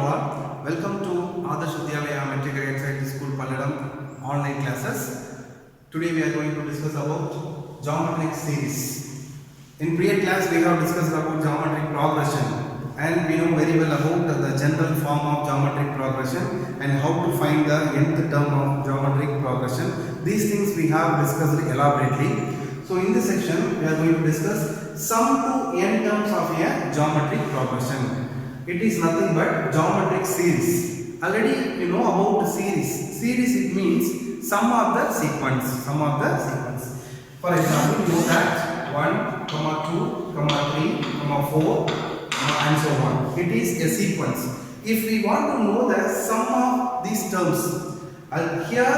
all. Welcome to Adarsh Vidyalaya Metric Exercise School Palladam online classes. Today we are going to discuss about geometric series. In previous class we have discussed about geometric progression and we know very well about the general form of geometric progression and how to find the nth term of geometric progression. These things we have discussed elaborately. So in this section we are going to discuss sum to n terms of a geometric progression. It is nothing but geometric series. Already you know about the series. Series it means sum of the sequence. Sum of the sequence. For example, you know that 1, 2, 3, 4, and so on. It is a sequence. If we want to know the sum of these terms, here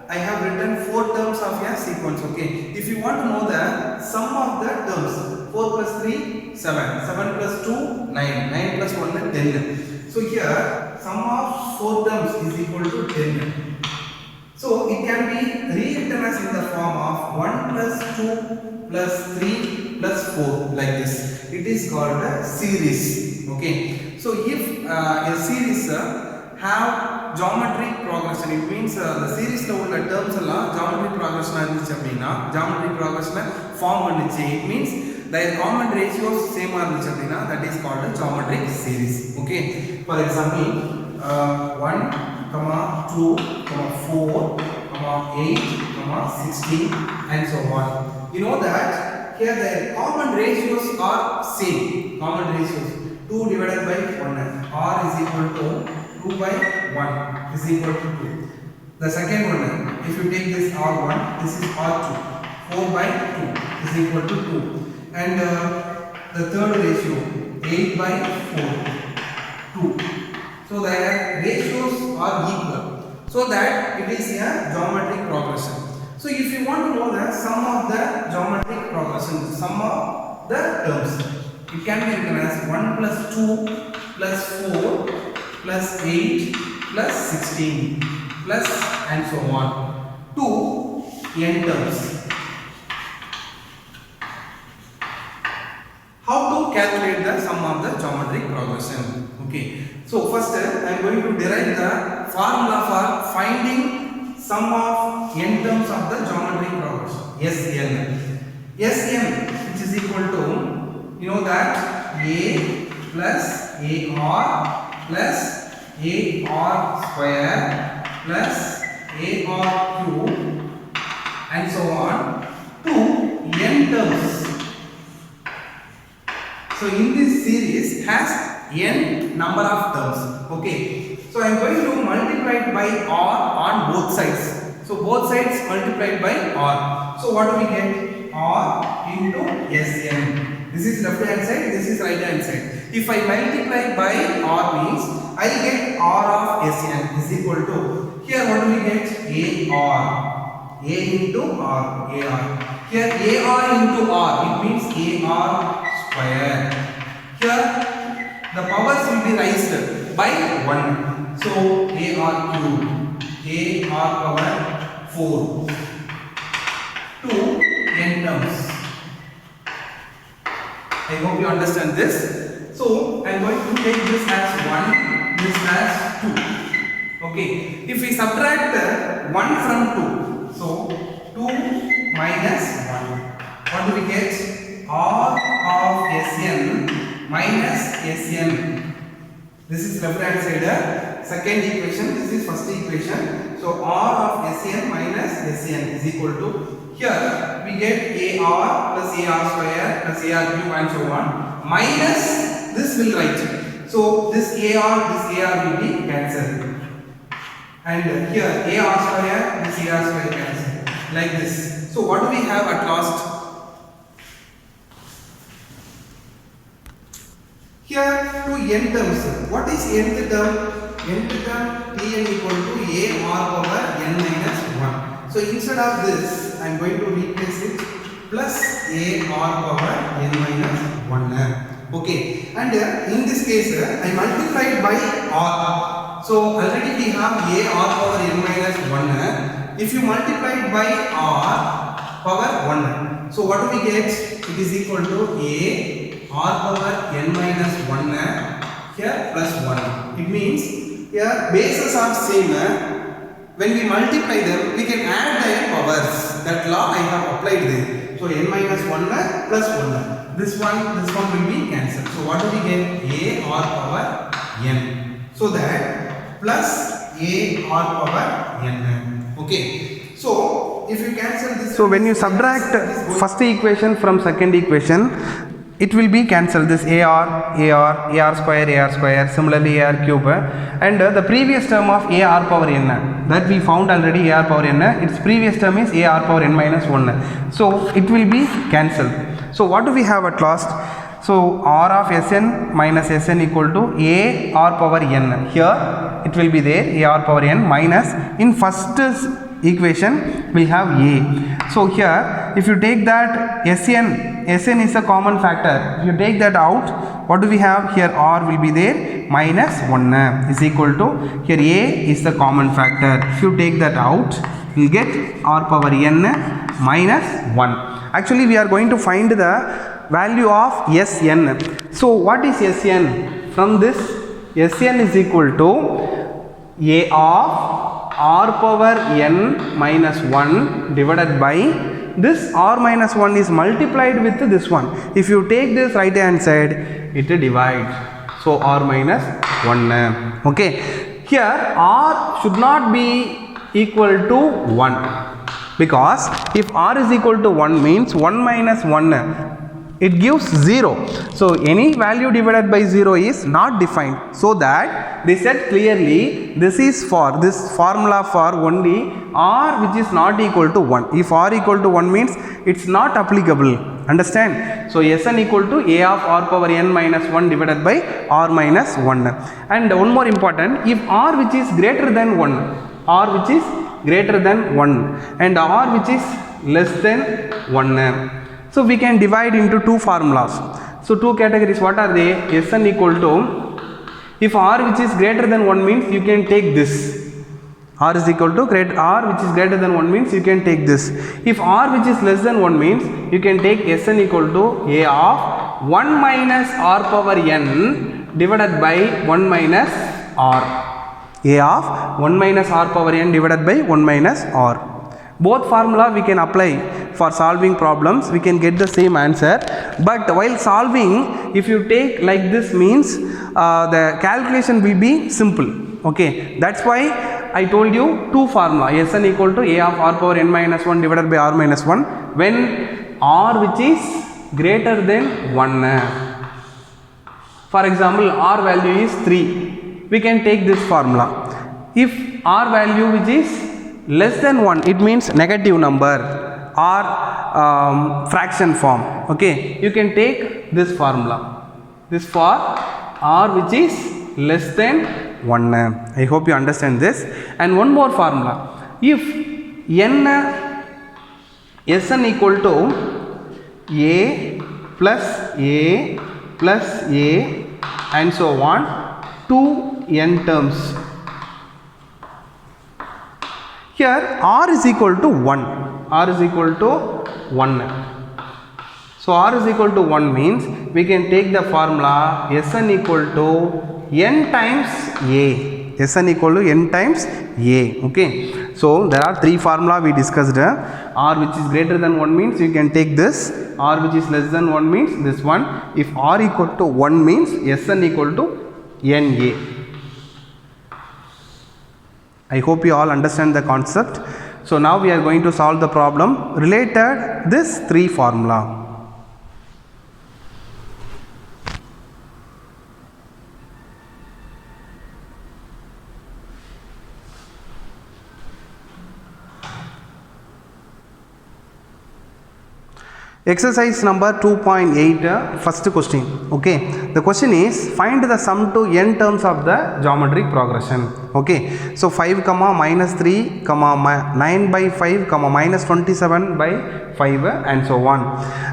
I have written 4 terms of a sequence. Okay. If you want to know the sum of the terms, 4 plus 3, 7. 7 plus 2, 9. 9 plus 1, 10. So here, sum of 4 terms is equal to 10. So it can be rewritten as in the form of 1 plus 2 plus 3 plus 4 like this. It is called a series. Okay. So if a series have geometric progression, it means the series level terms geometric progression geometric progression form it means their common ratios same that is called a geometric series. Okay. For example, 1, 2, 4, 8, 16 and so on. You know that here the common ratios are same. Common ratios 2 divided by 1. R is equal to 2 by 1 is equal to 2. The second one, if you take this R1, this is R2. 4 by 2 is equal to 2. And the third ratio, 8 by 4, 2. So their ratios are equal. So that it is a geometric progression. So if you want to know the sum of the geometric progression, sum of the terms, it can be written as 1 plus 2 plus 4 plus 8 plus 16 plus and so on to n terms. How to calculate the sum of the geometric progression? Okay. So first I am going to derive the formula for finding sum of n terms of the geometric progression. Sn which is equal to, you know that a plus ar plus ar square plus ar cube and so on to n terms. So in this series has n number of terms. Okay. So I am going to multiply it by r on both sides. So both sides multiplied by r. So what do we get? R into Sn. This is left hand side, this is right hand side. If I multiply by r means I get r of Sn is equal to, here what do we get? Ar. A into r. Ar. Here ar into r, it means ar square. Here the powers will be raised by 1. So ar cube, ar power 4 to n terms. I hope you understand this. So I am going to take this as 1, this as 2. Okay. If we subtract 1 from 2, so 2 minus 1, what do we get? R of Sn minus Sn. This is left hand side. Second equation, this is first equation. So R of Sn minus Sn is equal to, here we get AR plus AR square plus AR cube and so on, minus this will write. So this AR will be cancelled. And here AR square, this AR square cancelled. Like this. So what do we have at last? Here to n terms. What is nth term? Nth term Tn equal to AR power n minus 1. So instead of this, I am going to replace it plus AR power n minus 1. Okay. And in this case, I multiplied by R. So already we have AR power n minus 1. If you multiply it by R power 1. So what do we get? It is equal to A r power n minus 1 here plus 1. It means here bases are same. When we multiply them, we can add the n powers. That law I have applied there. So n minus 1 plus 1. This one will be cancelled. So what do we get? A r power n. So that plus a r power n. Okay. So if you cancel this. So when you subtract first equation from second equation, it will be cancelled. This ar square, similarly ar cube, and the previous term of ar power n that we found already, ar power n, its previous term is ar power n minus 1. So it will be cancelled. So what do we have at last? So r of Sn minus Sn equal to a r power n. Here it will be there, a r power n minus, in first equation we have a. So here if you take that Sn is a common factor. If you take that out, what do we have? Here r will be there, minus 1 is equal to, here a is the common factor. If you take that out, you will get r power n minus 1. Actually we are going to find the value of Sn. So what is Sn? From this, Sn is equal to a of r power n minus 1 divided by this r minus 1 is multiplied with this one. If you take this right hand side, it divides. So r minus 1. Okay. Here r should not be equal to 1, because if r is equal to 1 means 1 minus 1, it gives 0. So any value divided by 0 is not defined. So that they said clearly this is for this formula for only r which is not equal to 1. If r equal to 1 means it's not applicable. Understand? So Sn equal to a of r power n minus 1 divided by r minus 1. And one more important, if r which is greater than 1, r which is greater than 1 and r which is less than 1. So we can divide into two formulas. So two categories, what are they? Sn equal to, if r which is greater than 1 means you can take this. R is equal to r which is greater than 1 means you can take this. If r which is less than 1 means you can take Sn equal to a of 1 minus r power n divided by 1 minus r. A of 1 minus r power n divided by 1 minus r. Both formula we can apply for solving problems, we can get the same answer. But while solving, if you take like this means the calculation will be simple. Okay, that's why I told you two formula, Sn equal to a of r power n minus 1 divided by r minus 1 when r which is greater than 1. For example, r value is 3, we can take this formula. If r value which is less than 1, it means negative number or fraction form. Okay, you can take this formula. This for r which is less than 1. I hope you understand this. And one more formula. If Sn equal to a plus a and so on, 2n terms. Here r is equal to 1. R is equal to 1. So r is equal to 1 means we can take the formula Sn equal to n times a. Sn equal to n times a. Okay. So there are three formula we discussed. R which is greater than 1 means you can take this. R which is less than 1 means this one. If r equal to 1 means Sn equal to na. I hope you all understand the concept. So now we are going to solve the problem related this three formula. Exercise number 2.8, first question. Okay, the question is find the sum to n terms of the geometric progression. Okay, so 5 comma minus 3 comma 9 by 5 comma minus 27 by 5 and so on.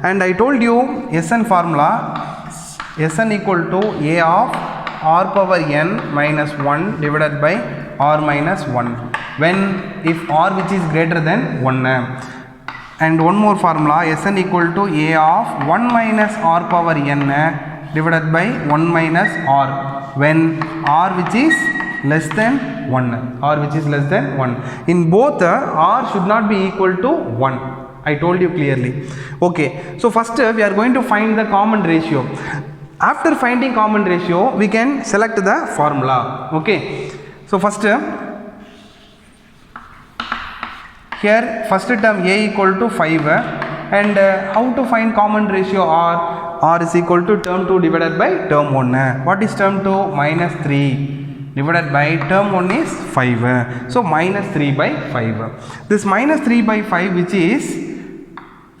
And I told you Sn formula, Sn equal to a of r power n minus 1 divided by r minus 1 when if r which is greater than 1. And one more formula, Sn equal to a of 1 minus r power n divided by 1 minus r, when r which is less than 1, r which is less than 1. In both r should not be equal to 1. I told you clearly. Okay, so first we are going to find the common ratio. After finding common ratio, we can select the formula. Okay, so first here first term a equal to 5, and how to find common ratio r? R is equal to term 2 divided by term 1. What is term 2? Minus 3 divided by term 1 is 5. So minus 3 by 5. This minus 3 by 5 which is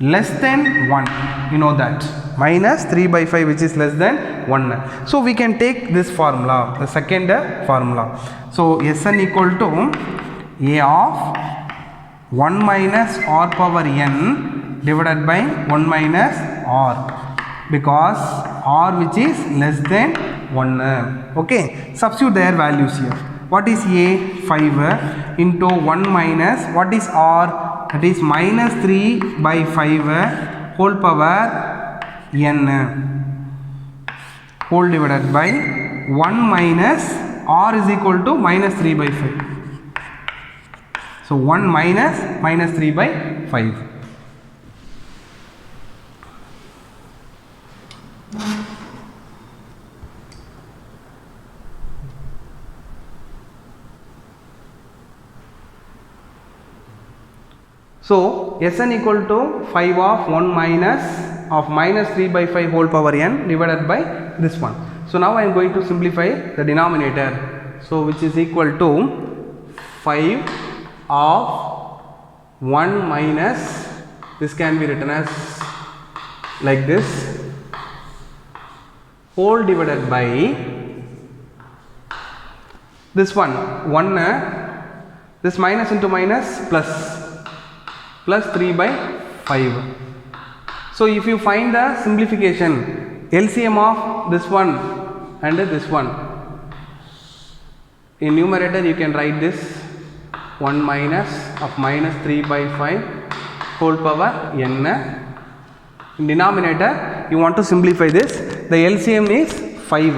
less than 1, you know that. Minus 3 by 5 which is less than 1. So we can take this formula, the second formula. So Sn equal to a of 1 minus r power n divided by 1 minus r, because r which is less than 1. Okay, substitute their values here. What is a? 5 into 1 minus, what is r? That is minus 3 by 5 whole power n whole divided by 1 minus r is equal to minus 3 by 5. So 1 minus minus 3 by 5. So Sn equal to 5 of 1 minus of minus 3 by 5 whole power n divided by this one. So now I am going to simplify the denominator. So which is equal to 5 of 1 minus, this can be written as like this, whole divided by this one 1, this minus into minus plus 3 by 5. So if you find the simplification, LCM of this one and this one, in numerator you can write this 1 minus of minus 3 by 5 whole power n. In denominator you want to simplify this, the LCM is 5.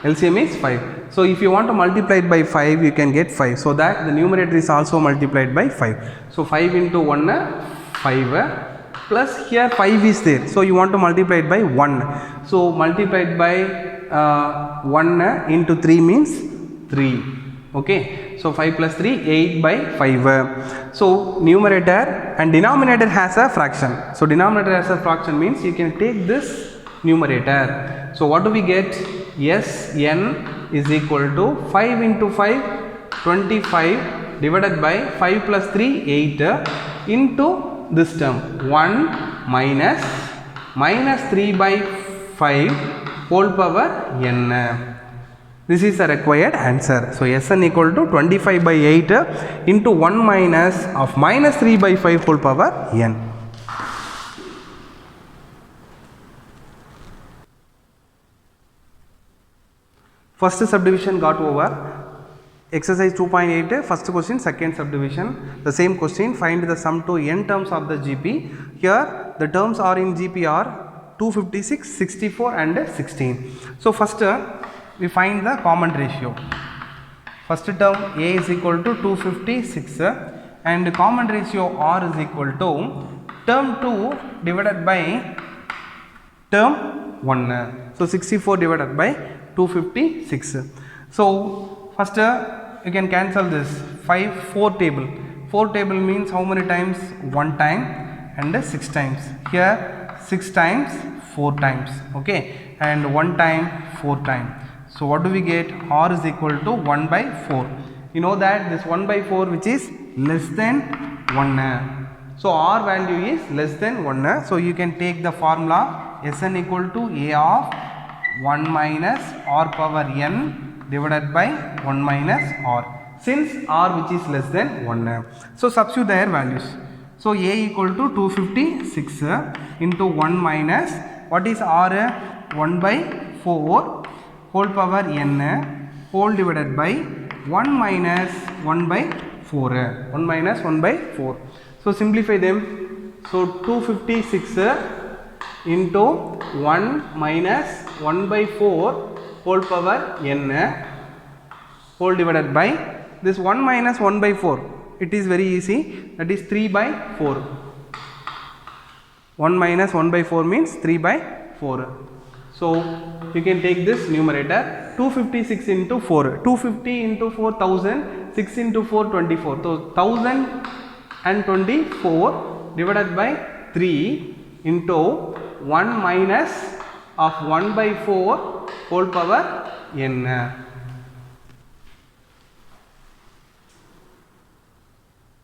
LCM is 5. So if you want to multiply it by 5, you can get 5, so that the numerator is also multiplied by 5. So 5 into 1 5, plus here 5 is there, so you want to multiply it by 1. So multiplied by 1 into 3 means 3. Okay, so 5 plus 3 8 by 5. So numerator and denominator has a fraction. So denominator has a fraction means you can take this numerator. So what do we get? Sn is equal to 5 into 5 25 divided by 5 plus 3 8 into this term 1 minus minus 3 by 5 whole power n. This is the required answer. So Sn equal to 25 by 8 into 1 minus of minus 3 by 5 whole power n. First subdivision got over. Exercise 2.8, first question, second subdivision. The same question, find the sum to n terms of the GP. Here the terms are in GP are 256, 64 and 16. So first we find the common ratio. First term a is equal to 256 and common ratio r is equal to term 2 divided by term 1. So 64 divided by 256. So first you can cancel this 4 table. 4 table means how many times? 1 time and 6 times. Here 6 times 4 times. Okay, and 1 time 4 times. So what do we get? R is equal to 1 by 4. You know that this 1 by 4 which is less than 1. So R value is less than 1. So you can take the formula Sn equal to a of 1 minus r power n divided by 1 minus r, since r which is less than 1. So substitute their values. So a equal to 256 into 1 minus, what is r? 1 by 4 whole power n whole divided by 1 minus 1 by 4. 1 minus 1 by 4. So simplify them. So 256 into 1 minus 1 by 4 whole power n whole divided by this 1 minus 1 by 4. It is very easy, that is 3 by 4. 1 minus 1 by 4 means 3 by 4. So you can take this numerator, 256 into 4, 250 into 4 1000, 6 into 4 24. So 1024 divided by 3 into 1 minus of 1 by 4 whole power n.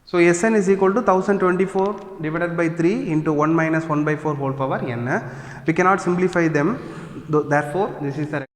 So Sn is equal to 1024 divided by 3 into 1 minus 1 by 4 whole power n. We cannot simplify them, therefore this is the